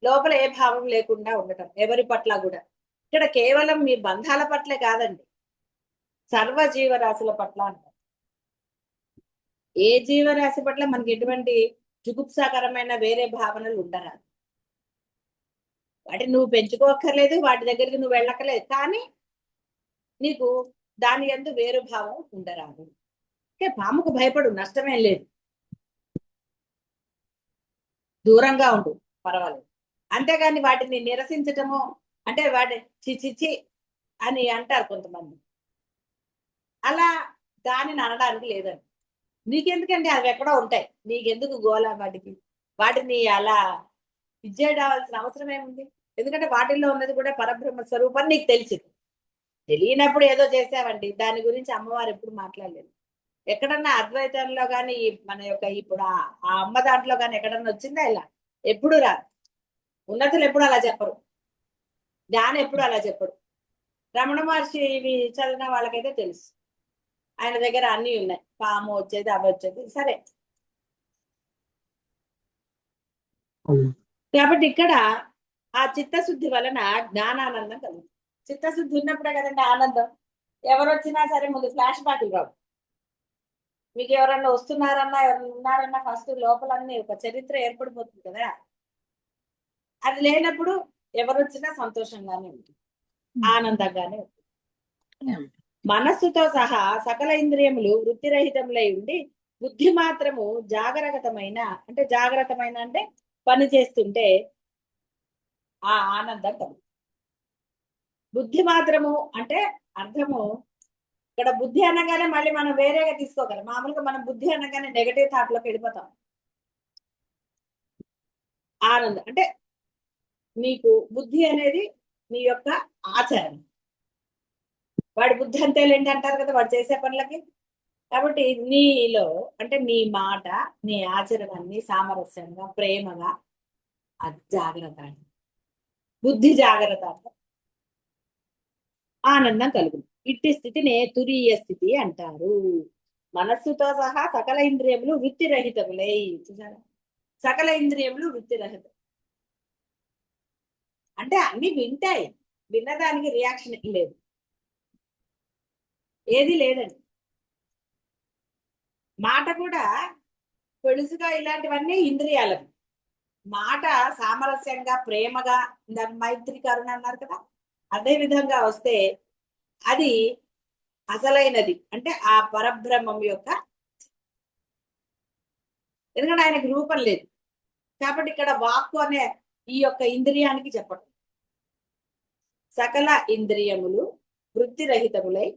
లోపల ఏ భావం లేకుండా ఉండటం ఎవరి పట్ల కూడా. ఇక్కడ కేవలం మీ బంధాల పట్లే కాదండి, సర్వ జీవరాశుల పట్ల అంటారు. ఏ జీవరాశి పట్ల మనకి ఎటువంటి జుగుప్సాకరమైన వేరే భావనలు ఉండరాదు. వాటిని నువ్వు పెంచుకోక్కర్లేదు, వాటి దగ్గరికి నువ్వు వెళ్ళక్కర్లేదు, కానీ నీకు దాని యందు వేరు భావం ఉండరాదు. పాముకు భయపడు, నష్టమేం లేదు, దూరంగా ఉండు, పర్వాలేదు. అంతేగాని వాటిని నిరసించటము అంటే వాటి చిచిచి అని అంటారు కొంతమంది, అలా దానిని అనడానికి లేదండి. నీకెందుకండి, అవి ఎక్కడో ఉంటాయి, నీకెందుకు గోల వాటికి, వాటిని అలా ఇచ్చేయడాల్సిన అవసరం ఏముంది? ఎందుకంటే వాటిల్లో ఉన్నది కూడా పరబ్రహ్మ స్వరూపం నీకు తెలిసింది. తెలియనప్పుడు ఏదో చేసావండి, దాని గురించి అమ్మవారు ఎప్పుడు మాట్లాడలేదు. ఎక్కడన్నా అద్వైతంలో కానీ మన యొక్క ఇప్పుడు ఆ అమ్మ దాంట్లో కానీ ఎక్కడన్నా వచ్చిందా ఇలా? ఎప్పుడు రాదు. ఉన్నతులు ఎప్పుడు అలా చెప్పరు, జ్ఞానం ఎప్పుడు అలా చెప్పరు. రమణ మహర్షి ఇవి చదివిన వాళ్ళకైతే తెలుసు, ఆయన దగ్గర అన్ని ఉన్నాయి, పాము వచ్చేది అవి వచ్చేది, సరే. కాబట్టి ఇక్కడ ఆ చిత్తశుద్ధి వలన జ్ఞానానందం కలుగుతుంది. చిత్తశుద్ధి ఉన్నప్పుడే కదండి ఆనందం. ఎవరు వచ్చినా సరే ముందు ఫ్లాష్ బ్యాక్లు రావు. మీకు ఎవరన్నా వస్తున్నారన్నా ఎవరన్నా ఉన్నారన్నా ఫస్ట్ లోపలన్నీ ఒక చరిత్ర ఏర్పడిపోతుంది కదా. అది లేనప్పుడు ఎవరు వచ్చినా సంతోషంగానే ఉంటుంది, ఆనందంగానే ఉంటుంది. మనస్సుతో సహా సకల ఇంద్రియములు వృత్తిరహితములై ఉండి బుద్ధి మాత్రము జాగ్రత్తమైన అంటే జాగ్రత్తమైన అంటే పని చేస్తుంటే ఆ ఆనందం కలుగుతుంది. బుద్ధి మాత్రము అంటే అర్థము, ఇక్కడ బుద్ధి అనగానే మళ్ళీ మనం వేరేగా తీసుకోగలం. మామూలుగా మనం బుద్ధి అనగానే నెగటివ్ థాట్ లోకి వెళ్ళిపోతాం. ఆనందం అంటే మీకు బుద్ధి అనేది మీ యొక్క ఆచరణ. వాడి బుద్ధి అంతేలేండి అంటారు కదా వాడు చేసే పనులకి. కాబట్టి నీలో అంటే నీ మాట, నీ ఆచరణ అన్ని సామరస్యంగా ప్రేమగా, అది జాగ్రత్త, బుద్ధి జాగ్రత్త, ఆనందం కలుగుతుంది. ఇట్టి స్థితినే తురీయ స్థితి అంటారు. మనస్సుతో సహా సకల ఇంద్రియములు వృత్తిరహితములై, చూసారా, సకల ఇంద్రియములు వృత్తిరహితం అంటే అన్ని వింటాయి, విన్నదానికి రియాక్షన్ లేదు. ఏది లేదండి. మాట కూడా పెళుసుగా ఇలాంటివన్నీ ఇంద్రియాలు. మాట సామరస్యంగా ప్రేమగా ఇందాక మైత్రి కరుణ అన్నారు కదా, అదే విధంగా వస్తే అది అసలైనది. అంటే ఆ పరబ్రహ్మం యొక్క, ఎందుకంటే ఆయనకి రూపం లేదు కాబట్టి ఇక్కడ వాక్కు అనే ఈ యొక్క ఇంద్రియానికి చెప్పడం. సకల ఇంద్రియములు వృత్తిరహితములై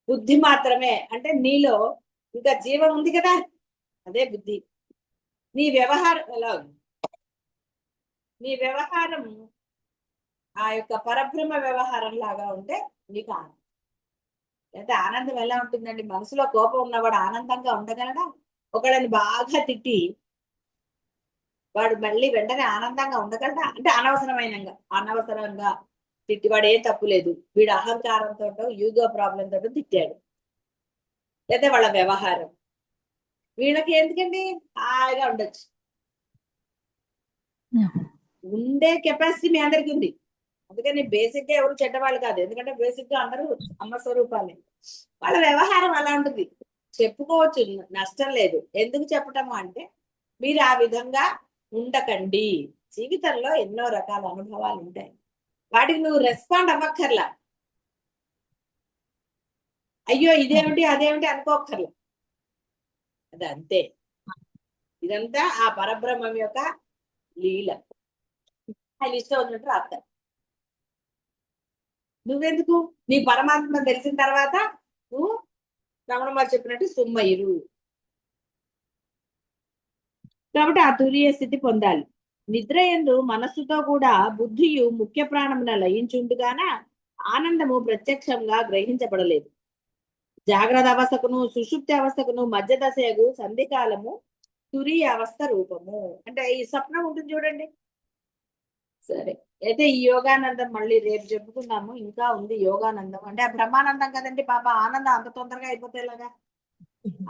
బుద్ధి మాత్రమే, అంటే నీలో ఇంకా జీవం ఉంది కదా, అదే బుద్ధి. నీ వ్యవహారం ఎలా ఉంది? నీ వ్యవహారం ఆ యొక్క పరబ్రహ్మ వ్యవహారం లాగా ఉంటే నీకు ఆనందం. అయితే ఆనందం ఎలా ఉంటుందండి? మనసులో కోపం ఉన్నవాడు ఆనందంగా ఉండగలడా? ఒకళ్ళని బాగా తిట్టి వాడు మళ్ళీ వెంటనే ఆనందంగా ఉండగలడా? అంటే అనవసరంగా తిట్టి, వాడు ఏం తప్పు లేదు, వీడు అహంకారంతో యూగో ప్రాబ్లం తోటో తిట్టాడు, లేదా వాళ్ళ వ్యవహారం, వీళ్ళకి ఎందుకండి హాయిగా ఉండొచ్చు. ఉండే కెపాసిటీ మీ అందరికి ఉంది. అందుకని బేసిక్ గా ఎవరు చెడ్డవాళ్ళు కాదు, ఎందుకంటే బేసిక్ గా అందరూ అమ్మ స్వరూపాలే. వాళ్ళ వ్యవహారం అలా ఉంటుంది, చెప్పుకోవచ్చు, నష్టం లేదు. ఎందుకు చెప్పటము అంటే మీరు ఆ విధంగా ఉండకండి. జీవితంలో ఎన్నో రకాల అనుభవాలు ఉంటాయి, వాటికి నువ్వు రెస్పాండ్ అవ్వక్కర్లా. అయ్యో ఇదేమిటి అదేమిటి అనుకోక్కర్లా, అది అంతే. ఇదంతా ఆ పరబ్రహ్మం యొక్క లీల. ఆయన ఇష్టం ఉన్నట్టు రాస్తారు. నువ్వెందుకు? నీ పరమాత్మ తెలిసిన తర్వాత నువ్వు రమణ వారు చెప్పినట్టు సుమ్మయ్యురు. కాబట్టి ఆ తురియ స్థితి పొందాలి. నిద్ర యందు మనస్సుతో కూడా బుద్ధియు ముఖ్య ప్రాణమున లయించుండుగాన ఆనందము ప్రత్యక్షంగా గ్రహించబడలేదు. జాగ్రత్త అవస్థకును సుషుప్తి అవస్థకును మధ్య దశయగు సంధికాలము తురియ అవస్థ రూపము. అంటే ఈ స్వప్నం ఉంటుంది చూడండి. సరే, అయితే ఈ యోగానందం మళ్ళీ రేపు చెప్పుకుందాము. ఇంకా ఉంది యోగానందం. అంటే ఆ బ్రహ్మానందం కదండి పాప, ఆనందం అంత తొందరగా అయిపోతేలాగా,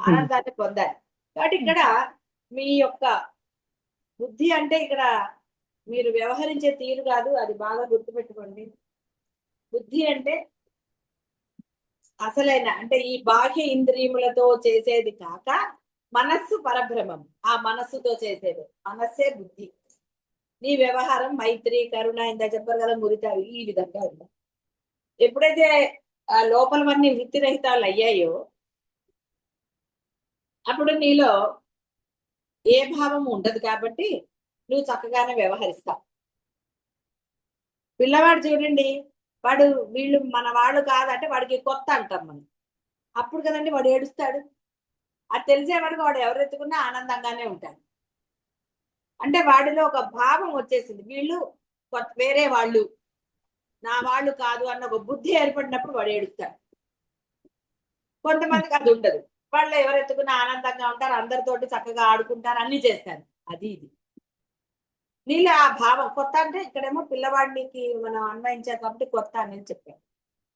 ఆనందాన్ని పొందాలి. కాబట్టి ఇక్కడ మీ యొక్క బుద్ధి అంటే ఇక్కడ మీరు వ్యవహరించే తీరు కాదు, అది బాగా గుర్తుపెట్టుకోండి. బుద్ధి అంటే అసలైన, అంటే ఈ బాహ్య ఇంద్రియములతో చేసేది కాక మనస్సు పరబ్రహ్మం, ఆ మనస్సుతో చేసేది మనస్సే బుద్ధి. నీ వ్యవహారం మైత్రి కరుణ, ఇంత చెప్పారు కదా, మురితావి, ఈ విధంగా ఉండాలి. ఎప్పుడైతే ఆ లోపలవన్నీ వృత్తిరహితాలు అయ్యాయో అప్పుడు నీలో ఏ భావం ఉండదు, కాబట్టి నువ్వు చక్కగానే వ్యవహరిస్తావు. పిల్లవాడు చూడండి, వాడు వీళ్ళు మన వాళ్ళు కాదంటే వాడికి కొత్త అంటాం మనం, అప్పుడు కదండి వాడు ఏడుస్తాడు. అది తెలిసేవాడికి వాడు ఎవరెత్తుకున్నా ఆనందంగానే ఉంటాడు. అంటే వాడిలో ఒక భావం వచ్చేసింది, వీళ్ళు వేరే వాళ్ళు, నా వాళ్ళు కాదు అన్న ఒక బుద్ధి ఏర్పడినప్పుడు వాడు ఏడుస్తాడు. కొంతమందికి అది ఉండదు, వాళ్ళు ఎవరెత్తుకున్నా ఆనందంగా ఉంటారు, అందరితోటి చక్కగా ఆడుకుంటారు, అన్ని చేస్తారు. అది ఇది నీళ్ళు ఆ భావం. కొత్త అంటే ఇక్కడేమో పిల్లవాడికి మనం అన్వయించాం కాబట్టి కొత్త అనేది చెప్పాం.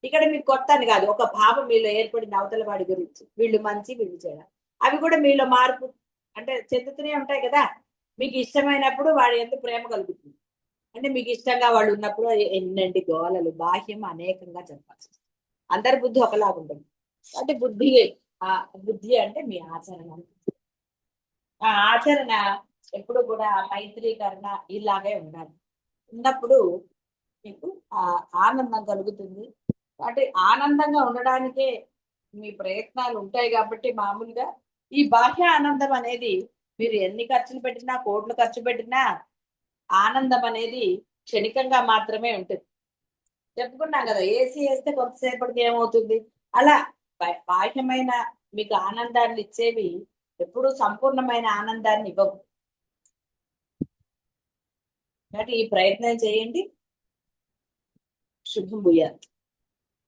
ఇక్కడ మీకు కొత్త అని కాదు, ఒక భావం మీలో ఏర్పడింది అవతల వాడి గురించి, వీళ్ళు మంచి వీళ్ళు చేయాలి. అవి కూడా మీలో మార్పు అంటే చెందుతూనే ఉంటాయి కదా. మీకు ఇష్టమైనప్పుడు వాడి ఎందుకు ప్రేమ కలుగుతుంది, అంటే మీకు ఇష్టంగా వాళ్ళు ఉన్నప్పుడు ఎన్నండి గోలలు బాహ్యం అనేకంగా చెప్పాల్సి వస్తుంది. అందరి బుద్ధి ఒకలాగా ఉంటుంది. అంటే ఆ బుద్ధి అంటే మీ ఆచరణ. ఆ ఆచరణ ఎప్పుడు కూడా మైత్రీకరణ ఇలాగే ఉండాలి. ఉన్నప్పుడు మీకు ఆ ఆనందం కలుగుతుంది. అంటే ఆనందంగా ఉండడానికే మీ ప్రయత్నాలు ఉంటాయి. కాబట్టి మామూలుగా ఈ బాహ్య ఆనందం అనేది మీరు ఎన్ని ఖర్చులు పెట్టినా, కోట్లు ఖర్చు పెట్టినా, ఆనందం అనేది క్షణికంగా మాత్రమే ఉంటుంది. చెప్పుకున్నాం కదా, ఏసీ వేస్తే కొంతసేపటికి ఏమవుతుంది, అలా బాహ్యమైన మీకు ఆనందాన్ని ఇచ్చేవి ఎప్పుడు సంపూర్ణమైన ఆనందాన్ని ఇవ్వవు. కాబట్టి ఈ ప్రయత్నం చేయండి. శుభం భూయాత్.